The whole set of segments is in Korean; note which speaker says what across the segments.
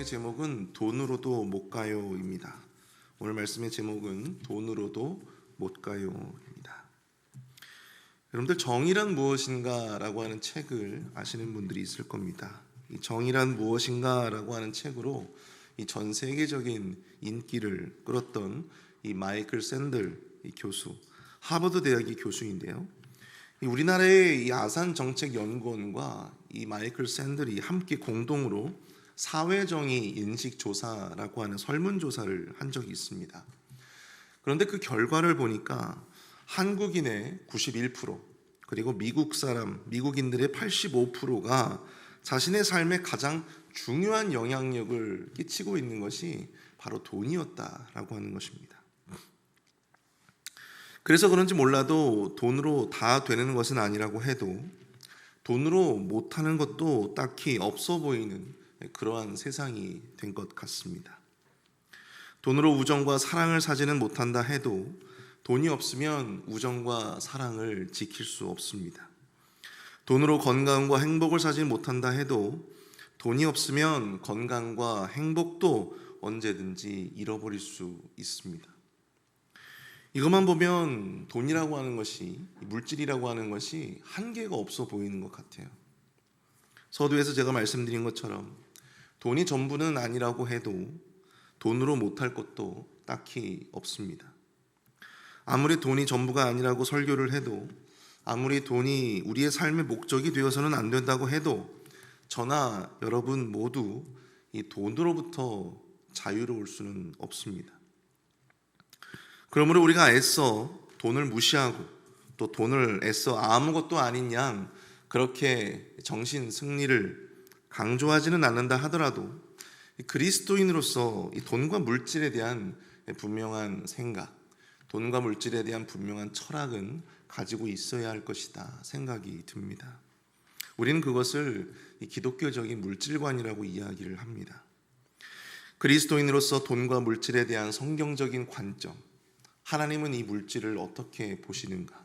Speaker 1: 말씀의 제목은 돈으로도 못 가요입니다. 오늘 말씀의 제목은 돈으로도 못 가요입니다. 여러분들 정의란 무엇인가 라고 하는 책을 아시는 분들이 있을 겁니다. 이 정의란 무엇인가 라고 하는 책으로 이 전 세계적인 인기를 끌었던 이 마이클 샌들 교수, 하버드 대학의 교수인데요. 우리나라의 이 아산정책연구원과 이 마이클 샌들이 함께 공동으로 사회정의 인식조사라고 하는 설문조사를 한 적이 있습니다. 그런데 그 결과를 보니까 한국인의 91%, 그리고 미국인들의 85%가 자신의 삶에 가장 중요한 영향력을 끼치고 있는 것이 바로 돈이었다라고 하는 것입니다. 그래서 그런지 몰라도 돈으로 다 되는 것은 아니라고 해도 돈으로 못하는 것도 딱히 없어 보이는 그러한 세상이 된 것 같습니다. 돈으로 우정과 사랑을 사지는 못한다 해도 돈이 없으면 우정과 사랑을 지킬 수 없습니다. 돈으로 건강과 행복을 사지 못한다 해도 돈이 없으면 건강과 행복도 언제든지 잃어버릴 수 있습니다. 이것만 보면 돈이라고 하는 것이, 물질이라고 하는 것이 한계가 없어 보이는 것 같아요. 서두에서 제가 말씀드린 것처럼 돈이 전부는 아니라고 해도 돈으로 못할 것도 딱히 없습니다. 아무리 돈이 전부가 아니라고 설교를 해도, 아무리 돈이 우리의 삶의 목적이 되어서는 안 된다고 해도 저나 여러분 모두 이 돈으로부터 자유로울 수는 없습니다. 그러므로 우리가 애써 돈을 무시하고 또 돈을 애써 아무것도 아닌 양 그렇게 정신 승리를 강조하지는 않는다 하더라도 그리스도인으로서 이 돈과 물질에 대한 분명한 생각, 돈과 물질에 대한 분명한 철학은 가지고 있어야 할 것이다 생각이 듭니다. 우리는 그것을 이 기독교적인 물질관이라고 이야기를 합니다. 그리스도인으로서 돈과 물질에 대한 성경적인 관점, 하나님은 이 물질을 어떻게 보시는가?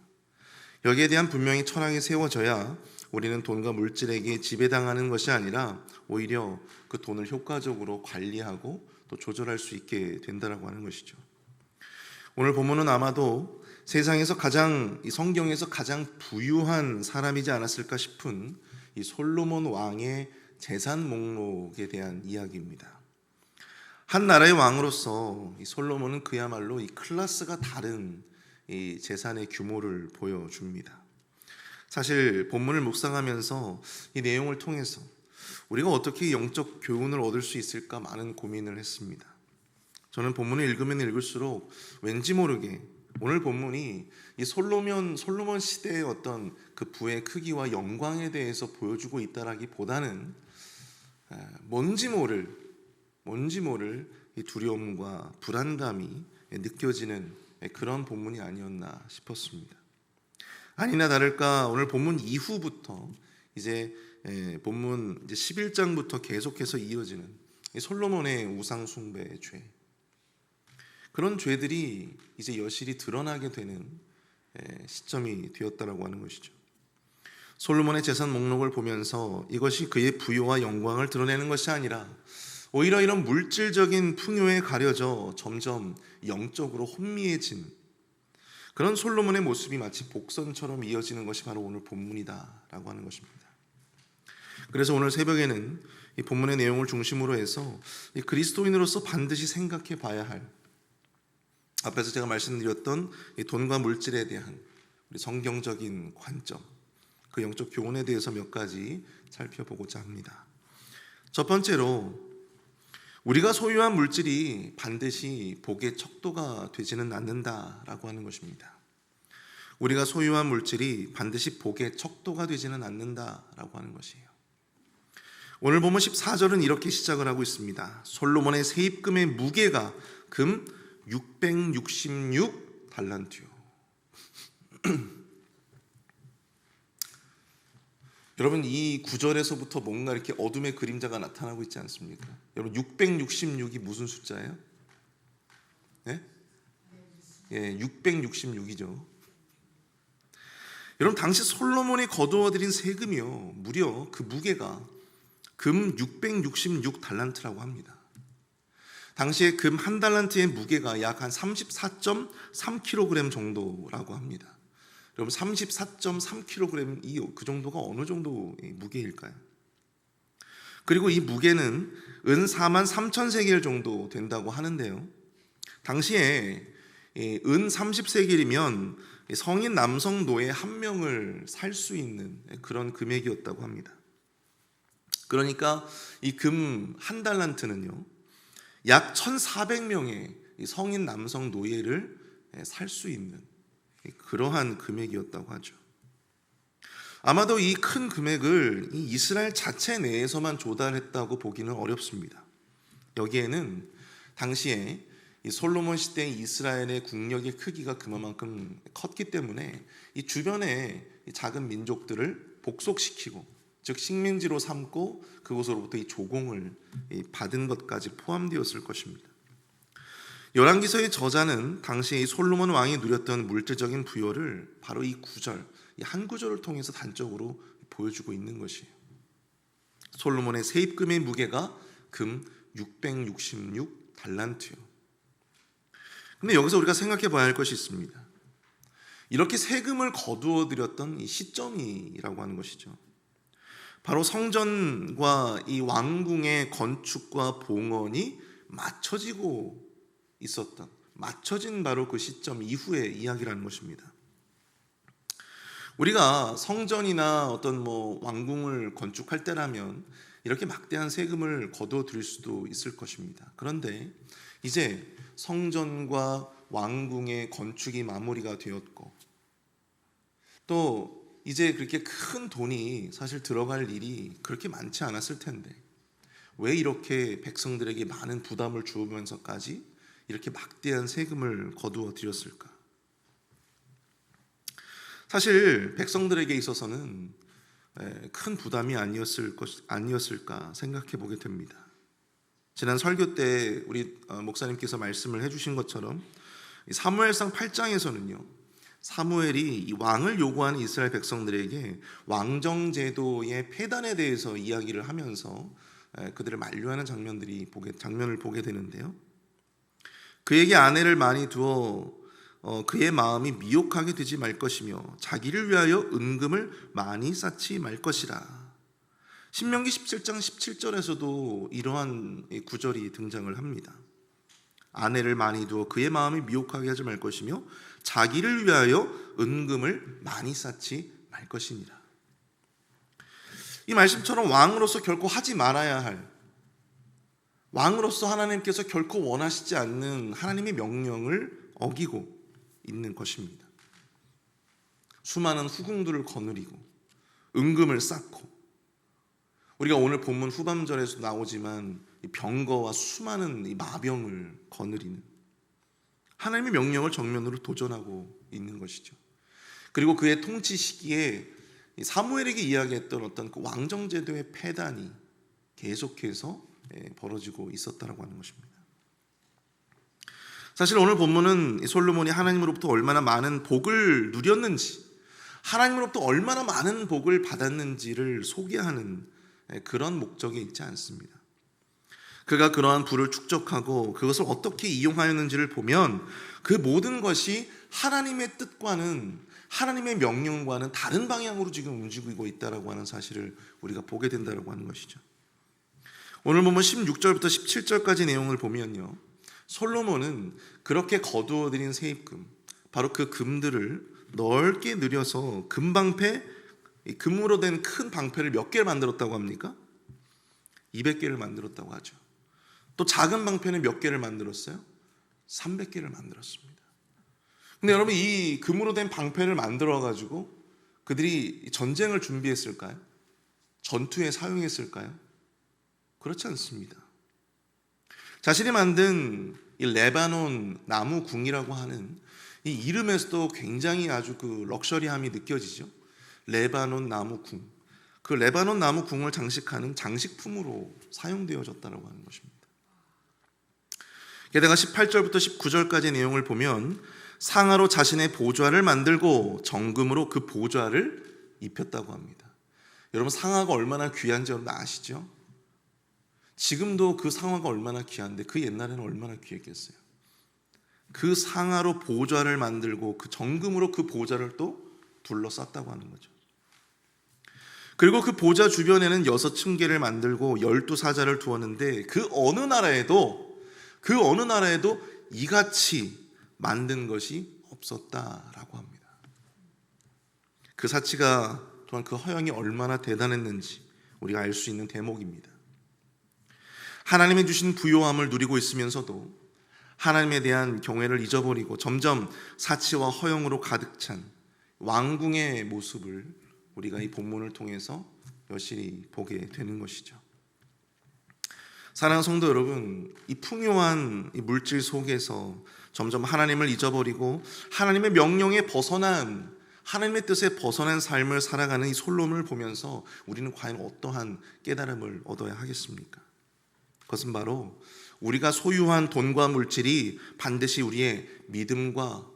Speaker 1: 여기에 대한 분명히 철학이 세워져야 우리는 돈과 물질에게 지배당하는 것이 아니라 오히려 그 돈을 효과적으로 관리하고 또 조절할 수 있게 된다라고 하는 것이죠. 오늘 본문은 아마도 세상에서 이 성경에서 가장 부유한 사람이지 않았을까 싶은 이 솔로몬 왕의 재산 목록에 대한 이야기입니다. 한 나라의 왕으로서 이 솔로몬은 그야말로 이 클래스가 다른 이 재산의 규모를 보여줍니다. 사실 본문을 묵상하면서 이 내용을 통해서 우리가 어떻게 영적 교훈을 얻을 수 있을까 많은 고민을 했습니다. 저는 본문을 읽으면 읽을수록 왠지 모르게 오늘 본문이 이 솔로몬 시대의 어떤 그 부의 크기와 영광에 대해서 보여주고 있다라기보다는 뭔지 모를 이 두려움과 불안감이 느껴지는 그런 본문이 아니었나 싶었습니다. 아니나 다를까 오늘 본문 이후부터 이제 본문 이제 11장부터 계속해서 이어지는 이 솔로몬의 우상 숭배의 죄, 그런 죄들이 이제 여실히 드러나게 되는 시점이 되었다라고 하는 것이죠. 솔로몬의 재산 목록을 보면서 이것이 그의 부요와 영광을 드러내는 것이 아니라 오히려 이런 물질적인 풍요에 가려져 점점 영적으로 혼미해진 그런 솔로몬의 모습이 마치 복선처럼 이어지는 것이 바로 오늘 본문이다라고 하는 것입니다. 그래서 오늘 새벽에는 이 본문의 내용을 중심으로 해서 이 그리스도인으로서 반드시 생각해 봐야 할, 앞에서 제가 말씀드렸던 이 돈과 물질에 대한 우리 성경적인 관점, 그 영적 교훈에 대해서 몇 가지 살펴보고자 합니다. 첫 번째로 우리가 소유한 물질이 반드시 복의 척도가 되지는 않는다라고 하는 것입니다. 우리가 소유한 물질이 반드시 복의 척도가 되지는 않는다라고 하는 것이에요. 오늘 보면 14절은 이렇게 시작을 하고 있습니다. 솔로몬의 세입금의 무게가 금 666달란트요. 여러분, 이 구절에서부터 뭔가 이렇게 어둠의 그림자가 나타나고 있지 않습니까? 여러분, 666이 무슨 숫자예요? 네? 666이죠. 여러분, 당시 솔로몬이 거두어들인 세금이요, 무려 그 무게가 금 666달란트라고 합니다. 당시에 금 한 달란트의 무게가 약 한 34.3kg 정도라고 합니다. 여러분 34.3kg 그 정도가 어느 정도 무게일까요? 그리고 이 무게는 은 43,000세겔 정도 된다고 하는데요. 당시에 은 30세겔이면 성인 남성 노예 한 명을 살 수 있는 그런 금액이었다고 합니다. 그러니까 이 금 한 달란트는요, 약 1,400명의 성인 남성 노예를 살 수 있는 그러한 금액이었다고 하죠. 아마도 이 큰 금액을 이 이스라엘 자체 내에서만 조달했다고 보기는 어렵습니다. 여기에는 당시에 이 솔로몬 시대 이스라엘의 국력의 크기가 그만큼 컸기 때문에 이 주변의 작은 민족들을 복속시키고, 즉 식민지로 삼고 그곳으로부터 이 조공을 받은 것까지 포함되었을 것입니다. 열왕기서의 저자는 당시 이 솔로몬 왕이 누렸던 물질적인 부여를 바로 이 구절, 이 한 구절을 통해서 단적으로 보여주고 있는 것이에요. 솔로몬의 세입금의 무게가 금 666달란트요. 근데 여기서 우리가 생각해 봐야 할 것이 있습니다. 이렇게 세금을 거두어 들였던 이 시점이라고 하는 것이죠. 바로 성전과 이 왕궁의 건축과 봉헌이 맞춰지고 있었던, 맞춰진 바로 그 시점 이후의 이야기라는 것입니다. 우리가 성전이나 어떤 왕궁을 건축할 때라면 이렇게 막대한 세금을 거두어 들일 수도 있을 것입니다. 그런데 이제 성전과 왕궁의 건축이 마무리가 되었고, 또 이제 그렇게 큰 돈이 사실 들어갈 일이 그렇게 많지 않았을 텐데 왜 이렇게 백성들에게 많은 부담을 주면서까지 이렇게 막대한 세금을 거두어 들였을까? 사실 백성들에게 있어서는 큰 부담이 아니었을까 생각해 보게 됩니다. 지난 설교 때 우리 목사님께서 말씀을 해주신 것처럼 사무엘상 8장에서는요, 사무엘이 이 왕을 요구하는 이스라엘 백성들에게 왕정제도의 폐단에 대해서 이야기를 하면서 그들을 만류하는 장면을 보게 되는데요. 그에게 아내를 많이 두어 그의 마음이 미혹하게 되지 말 것이며 자기를 위하여 은금을 많이 쌓지 말 것이라. 신명기 17장 17절에서도 이러한 구절이 등장을 합니다. 아내를 많이 두어 그의 마음이 미혹하게 하지 말 것이며 자기를 위하여 은금을 많이 쌓지 말 것이니라. 이 말씀처럼 왕으로서 결코 하지 말아야 할, 왕으로서 하나님께서 결코 원하시지 않는 하나님의 명령을 어기고 있는 것입니다. 수많은 후궁들을 거느리고 은금을 쌓고, 우리가 오늘 본문 후반절에서 나오지만 병거와 수많은 이 마병을 거느리는 하나님의 명령을 정면으로 도전하고 있는 것이죠. 그리고 그의 통치 시기에 사무엘에게 이야기했던 어떤 그 왕정제도의 폐단이 계속해서 벌어지고 있었다라고 하는 것입니다. 사실 오늘 본문은 솔로몬이 하나님으로부터 얼마나 많은 복을 누렸는지, 하나님으로부터 얼마나 많은 복을 받았는지를 소개하는 그런 목적에 있지 않습니다. 그가 그러한 부를 축적하고 그것을 어떻게 이용하였는지를 보면 그 모든 것이 하나님의 뜻과는, 하나님의 명령과는 다른 방향으로 지금 움직이고 있다라고 하는 사실을 우리가 보게 된다라고 하는 것이죠. 오늘 보면 16절부터 17절까지 내용을 보면요, 솔로몬은 그렇게 거두어들인 세입금, 바로 그 금들을 넓게 늘여서 금방패, 금으로 된 큰 방패를 몇 개를 만들었다고 합니까? 200개를 만들었다고 하죠. 또 작은 방패는 몇 개를 만들었어요? 300개를 만들었습니다. 근데 여러분, 이 금으로 된 방패를 만들어 가지고 그들이 전쟁을 준비했을까요? 전투에 사용했을까요? 그렇지 않습니다. 자신이 만든 이 레바논 나무 궁이라고 하는 이 이름에서도 굉장히 아주 그 럭셔리함이 느껴지죠. 레바논 나무 궁. 그 레바논 나무 궁을 장식하는 장식품으로 사용되어졌다고 하는 것입니다. 게다가 18절부터 19절까지 내용을 보면 상아로 자신의 보좌를 만들고 정금으로 그 보좌를 입혔다고 합니다. 여러분, 상아가 얼마나 귀한지 여러분 아시죠? 지금도 그 상화가 얼마나 귀한데 그 옛날에는 얼마나 귀했겠어요. 그 상아로 보좌를 만들고 그 정금으로 그 보좌를 또 둘러쌌다고 하는 거죠. 그리고 그 보좌 주변에는 6층계를 만들고 12사자를 두었는데 그 어느 나라에도 이같이 만든 것이 없었다라고 합니다. 그 사치가 또한 그 허영이 얼마나 대단했는지 우리가 알 수 있는 대목입니다. 하나님이 주신 부요함을 누리고 있으면서도 하나님에 대한 경외를 잊어버리고 점점 사치와 허영으로 가득 찬 왕궁의 모습을 우리가 이 본문을 통해서 여실히 보게 되는 것이죠. 사랑하는 성도 여러분, 이 풍요한 이 물질 속에서 점점 하나님을 잊어버리고 하나님의 명령에 벗어난, 하나님의 뜻에 벗어난 삶을 살아가는 이 솔로몬을 보면서 우리는 과연 어떠한 깨달음을 얻어야 하겠습니까? 그것은 바로 우리가 소유한 돈과 물질이 반드시 우리의 믿음과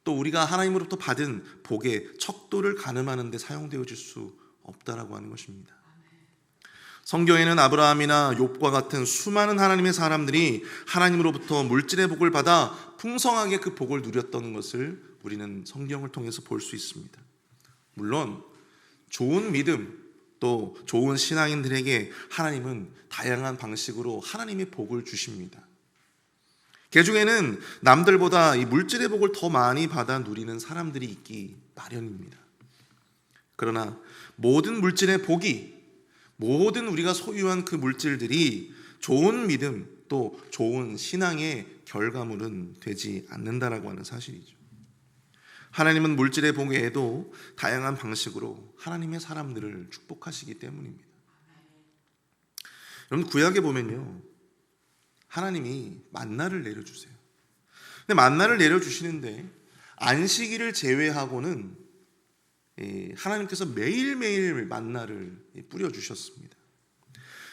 Speaker 1: 또 우리가 하나님으로부터 받은 복의 척도를 가늠하는 데 사용되어 줄 수 없다라고 하는 것입니다. 성경에는 아브라함이나 욥과 같은 수많은 하나님의 사람들이 하나님으로부터 물질의 복을 받아 풍성하게 그 복을 누렸던 것을 우리는 성경을 통해서 볼 수 있습니다. 물론 좋은 믿음 또 좋은 신앙인들에게 하나님은 다양한 방식으로 하나님의 복을 주십니다. 그 중에는 남들보다 이 물질의 복을 더 많이 받아 누리는 사람들이 있기 마련입니다. 그러나 모든 물질의 복이, 모든 우리가 소유한 그 물질들이 좋은 믿음 또 좋은 신앙의 결과물은 되지 않는다라고 하는 사실이죠. 하나님은 물질의 복 외에도 다양한 방식으로 하나님의 사람들을 축복하시기 때문입니다. 여러분, 구약에 보면요, 하나님이 만나를 내려주세요. 근데 만나를 내려주시는데 안식일을 제외하고는 하나님께서 매일매일 만나를 뿌려주셨습니다.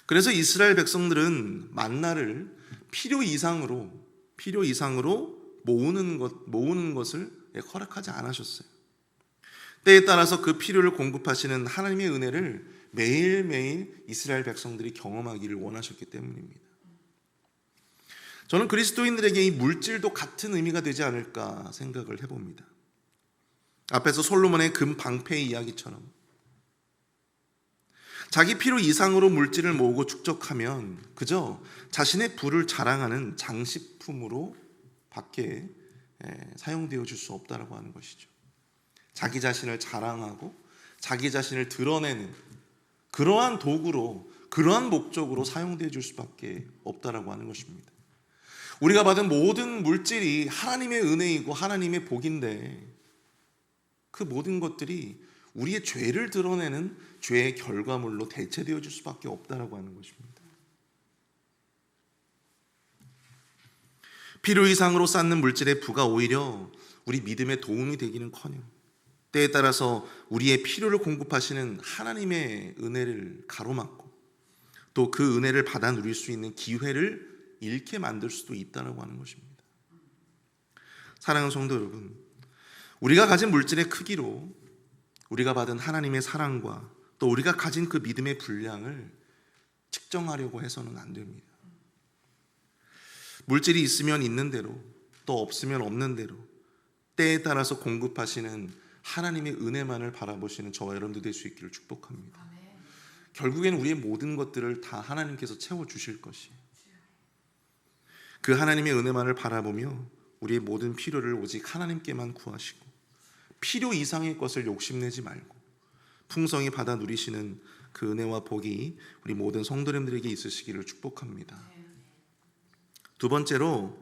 Speaker 1: 그래서 이스라엘 백성들은 만나를 필요 이상으로 모으는 것을 허락하지 않으셨어요. 때에 따라서 그 필요를 공급하시는 하나님의 은혜를 매일매일 이스라엘 백성들이 경험하기를 원하셨기 때문입니다. 저는 그리스도인들에게 이 물질도 같은 의미가 되지 않을까 생각을 해봅니다. 앞에서 솔로몬의 금 방패의 이야기처럼 자기 필요 이상으로 물질을 모으고 축적하면 그저 자신의 부를 자랑하는 장식품으로 밖에 사용되어 줄 수 없다라고 하는 것이죠. 자기 자신을 자랑하고 자기 자신을 드러내는 그러한 도구로, 그러한 목적으로 사용되어 줄 수밖에 없다라고 하는 것입니다. 우리가 받은 모든 물질이 하나님의 은혜이고 하나님의 복인데 그 모든 것들이 우리의 죄를 드러내는 죄의 결과물로 대체되어 줄 수밖에 없다라고 하는 것입니다. 필요 이상으로 쌓는 물질의 부가 오히려 우리 믿음에 도움이 되기는커녕 때에 따라서 우리의 필요를 공급하시는 하나님의 은혜를 가로막고 또 그 은혜를 받아 누릴 수 있는 기회를 잃게 만들 수도 있다고 하는 것입니다. 사랑하는 성도 여러분, 우리가 가진 물질의 크기로 우리가 받은 하나님의 사랑과 또 우리가 가진 그 믿음의 분량을 측정하려고 해서는 안 됩니다. 물질이 있으면 있는 대로 또 없으면 없는 대로 때에 따라서 공급하시는 하나님의 은혜만을 바라보시는 저와 여러분들 될 수 있기를 축복합니다. 결국엔 우리의 모든 것들을 다 하나님께서 채워주실 것이에요. 그 하나님의 은혜만을 바라보며 우리의 모든 필요를 오직 하나님께만 구하시고 필요 이상의 것을 욕심내지 말고 풍성히 받아 누리시는 그 은혜와 복이 우리 모든 성도님들에게 있으시기를 축복합니다. 두 번째로,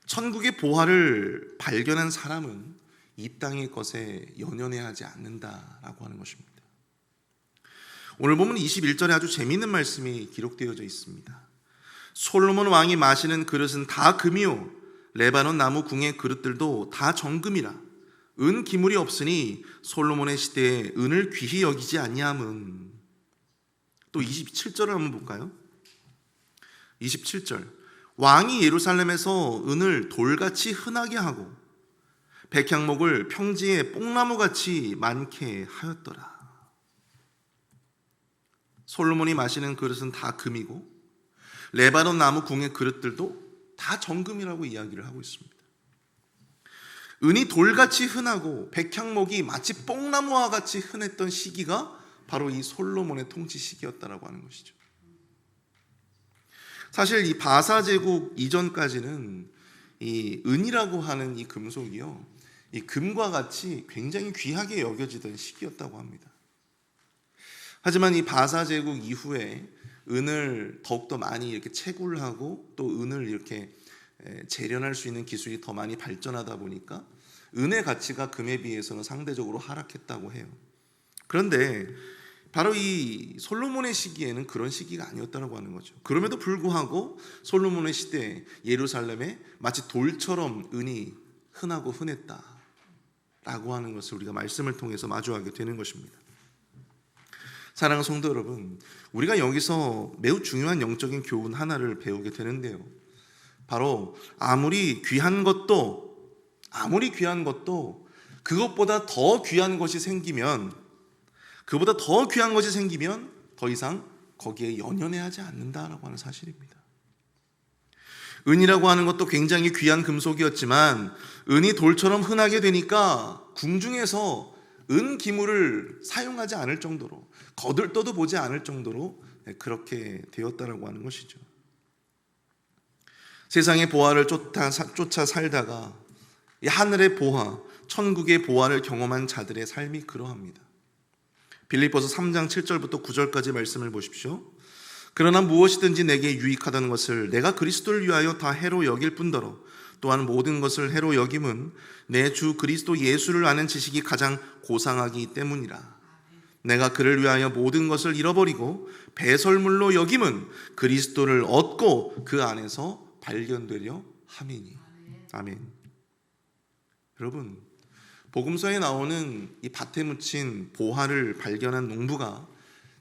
Speaker 1: 천국의 보화를 발견한 사람은 이 땅의 것에 연연해하지 않는다라고 하는 것입니다. 오늘 보면 21절에 아주 재미있는 말씀이 기록되어져 있습니다. 솔로몬 왕이 마시는 그릇은 다 금이요 레바논 나무 궁의 그릇들도 다 정금이라. 은 기물이 없으니 솔로몬의 시대에 은을 귀히 여기지 아니함은. 또 27절을 한번 볼까요? 27절, 왕이 예루살렘에서 은을 돌같이 흔하게 하고 백향목을 평지에 뽕나무같이 많게 하였더라. 솔로몬이 마시는 그릇은 다 금이고 레바논 나무 궁의 그릇들도 다 정금이라고 이야기를 하고 있습니다. 은이 돌같이 흔하고 백향목이 마치 뽕나무와 같이 흔했던 시기가 바로 이 솔로몬의 통치 시기였다라고 하는 것이죠. 사실 이 바사 제국 이전까지는 이 은이라고 하는 이 금속이요, 이 금과 같이 굉장히 귀하게 여겨지던 시기였다고 합니다. 하지만 이 바사 제국 이후에 은을 더욱더 많이 이렇게 채굴하고 또 은을 이렇게 재련할 수 있는 기술이 더 많이 발전하다 보니까 은의 가치가 금에 비해서는 상대적으로 하락했다고 해요. 그런데 바로 이 솔로몬의 시기에는 그런 시기가 아니었다고 하는 거죠. 그럼에도 불구하고 솔로몬의 시대에 예루살렘에 마치 돌처럼 은이 흔하고 흔했다라고 하는 것을 우리가 말씀을 통해서 마주하게 되는 것입니다. 사랑하는 성도 여러분, 우리가 여기서 매우 중요한 영적인 교훈 하나를 배우게 되는데요, 바로 아무리 귀한 것도 그것보다 더 귀한 것이 생기면 더 이상 거기에 연연해하지 않는다라고 하는 사실입니다. 은이라고 하는 것도 굉장히 귀한 금속이었지만 은이 돌처럼 흔하게 되니까 궁중에서 은 기물을 사용하지 않을 정도로, 거들떠도 보지 않을 정도로 그렇게 되었다라고 하는 것이죠. 세상의 보화를 쫓아 살다가 이 하늘의 보화, 천국의 보화를 경험한 자들의 삶이 그러합니다. 빌립보서 3장 7절부터 9절까지 말씀을 보십시오. 그러나 무엇이든지 내게 유익하다는 것을 내가 그리스도를 위하여 다 해로 여길 뿐더러 또한 모든 것을 해로 여김은 내 주 그리스도 예수를 아는 지식이 가장 고상하기 때문이라. 내가 그를 위하여 모든 것을 잃어버리고 배설물로 여김은 그리스도를 얻고 그 안에서 발견되려 함이니. 아멘. 여러분, 복음서에 나오는 이 밭에 묻힌 보화를 발견한 농부가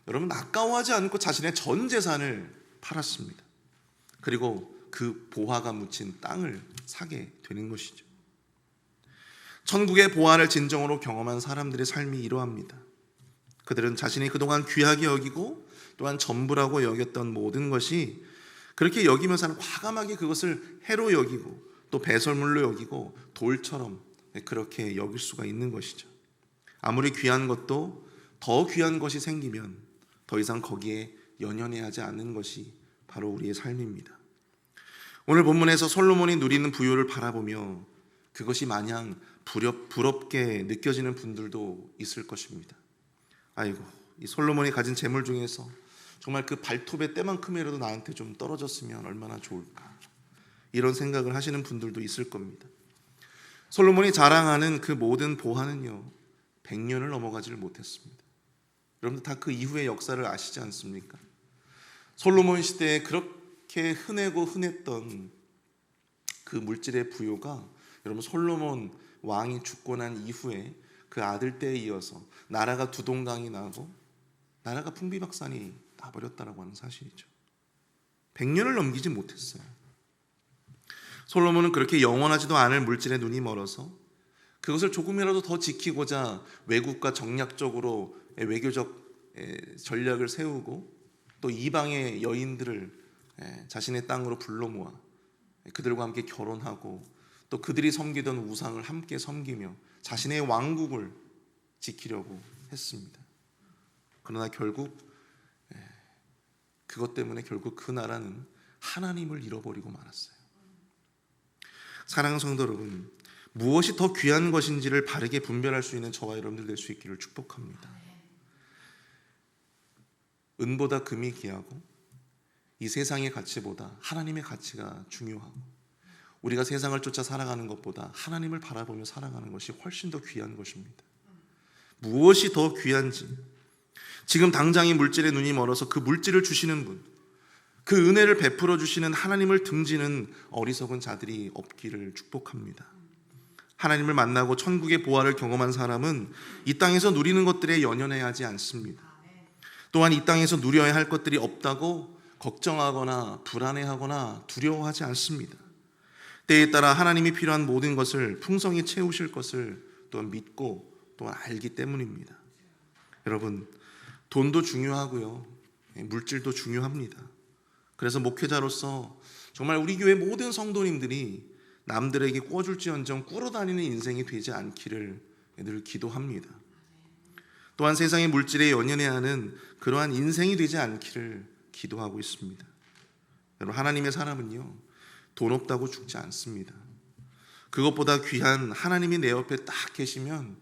Speaker 1: 여러분 아까워하지 않고 자신의 전 재산을 팔았습니다. 그리고 그 보화가 묻힌 땅을 사게 되는 것이죠. 천국의 보화를 진정으로 경험한 사람들의 삶이 이러합니다. 그들은 자신이 그동안 귀하게 여기고 또한 전부라고 여겼던 모든 것이 그렇게 여기면서는 과감하게 그것을 해로 여기고 또 배설물로 여기고 돌처럼 그렇게 여길 수가 있는 것이죠. 아무리 귀한 것도 더 귀한 것이 생기면 더 이상 거기에 연연해하지 않는 것이 바로 우리의 삶입니다. 오늘 본문에서 솔로몬이 누리는 부요를 바라보며 그것이 마냥 부럽게 느껴지는 분들도 있을 것입니다. 아이고, 이 솔로몬이 가진 재물 중에서 정말 그 발톱의 때만큼이라도 나한테 좀 떨어졌으면 얼마나 좋을까, 이런 생각을 하시는 분들도 있을 겁니다. 솔로몬이 자랑하는 그 모든 보화는요 100년을 넘어가지를 못했습니다. 여러분들 다 그 이후의 역사를 아시지 않습니까? 솔로몬 시대에 그렇게 흔하고 흔했던 그 물질의 부요가 여러분 솔로몬 왕이 죽고 난 이후에 그 아들 때에 이어서 나라가 두동강이 나고 나라가 풍비박산이 나버렸다라고 하는 사실이죠. 100년을 넘기지 못했어요. 솔로몬은 그렇게 영원하지도 않을 물질에 눈이 멀어서 그것을 조금이라도 더 지키고자 외국과 정략적으로 외교적 전략을 세우고 또 이방의 여인들을 자신의 땅으로 불러 모아 그들과 함께 결혼하고 또 그들이 섬기던 우상을 함께 섬기며 자신의 왕국을 지키려고 했습니다. 그러나 결국 그것 때문에 결국 그 나라는 하나님을 잃어버리고 말았어요. 사랑하는 성도 여러분, 무엇이 더 귀한 것인지를 바르게 분별할 수 있는 저와 여러분들 될 수 있기를 축복합니다. 은보다 금이 귀하고 이 세상의 가치보다 하나님의 가치가 중요하고 우리가 세상을 쫓아 살아가는 것보다 하나님을 바라보며 살아가는 것이 훨씬 더 귀한 것입니다. 무엇이 더 귀한지, 지금 당장 이 물질에 눈이 멀어서 그 물질을 주시는 분, 그 은혜를 베풀어 주시는 하나님을 등지는 어리석은 자들이 없기를 축복합니다. 하나님을 만나고 천국의 보화를 경험한 사람은 이 땅에서 누리는 것들에 연연해야 하지 않습니다. 또한 이 땅에서 누려야 할 것들이 없다고 걱정하거나 불안해하거나 두려워하지 않습니다. 때에 따라 하나님이 필요한 모든 것을 풍성히 채우실 것을 또한 믿고 또한 알기 때문입니다. 여러분, 돈도 중요하고요, 물질도 중요합니다. 그래서 목회자로서 정말 우리 교회 모든 성도님들이 남들에게 꿔줄지언정 꿇어다니는 인생이 되지 않기를 늘 기도합니다. 또한 세상의 물질에 연연해야 하는 그러한 인생이 되지 않기를 기도하고 있습니다. 여러분, 하나님의 사람은요, 돈 없다고 죽지 않습니다. 그것보다 귀한 하나님이 내 옆에 딱 계시면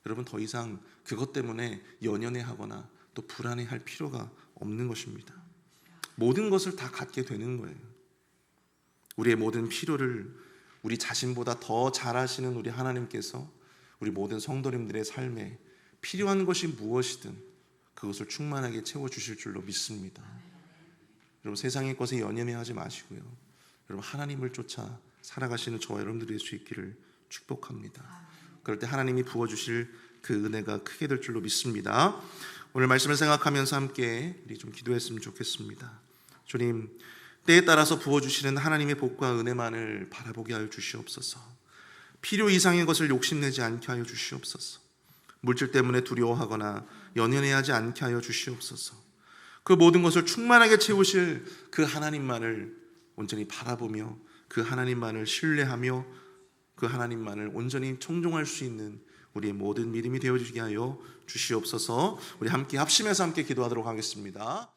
Speaker 1: 여러분 더 이상 그것 때문에 연연해 하거나 또 불안해 할 필요가 없는 것입니다. 모든 것을 다 갖게 되는 거예요. 우리의 모든 필요를 우리 자신보다 더 잘 아시는 우리 하나님께서 우리 모든 성도님들의 삶에 필요한 것이 무엇이든 그것을 충만하게 채워주실 줄로 믿습니다. 여러분, 세상의 것에 연연해하지 마시고요, 여러분 하나님을 쫓아 살아가시는 저와 여러분들이 될 수 있기를 축복합니다. 그럴 때 하나님이 부어주실 그 은혜가 크게 될 줄로 믿습니다. 오늘 말씀을 생각하면서 함께 우리 좀 기도했으면 좋겠습니다. 주님, 때에 따라서 부어주시는 하나님의 복과 은혜만을 바라보게 하여 주시옵소서. 필요 이상의 것을 욕심내지 않게 하여 주시옵소서. 물질 때문에 두려워하거나 연연해하지 않게 하여 주시옵소서. 그 모든 것을 충만하게 채우실 그 하나님만을 온전히 바라보며 그 하나님만을 신뢰하며 그 하나님만을 온전히 청종할 수 있는 우리의 모든 믿음이 되어지게 하여 주시옵소서. 우리 함께 합심해서 함께 기도하도록 하겠습니다.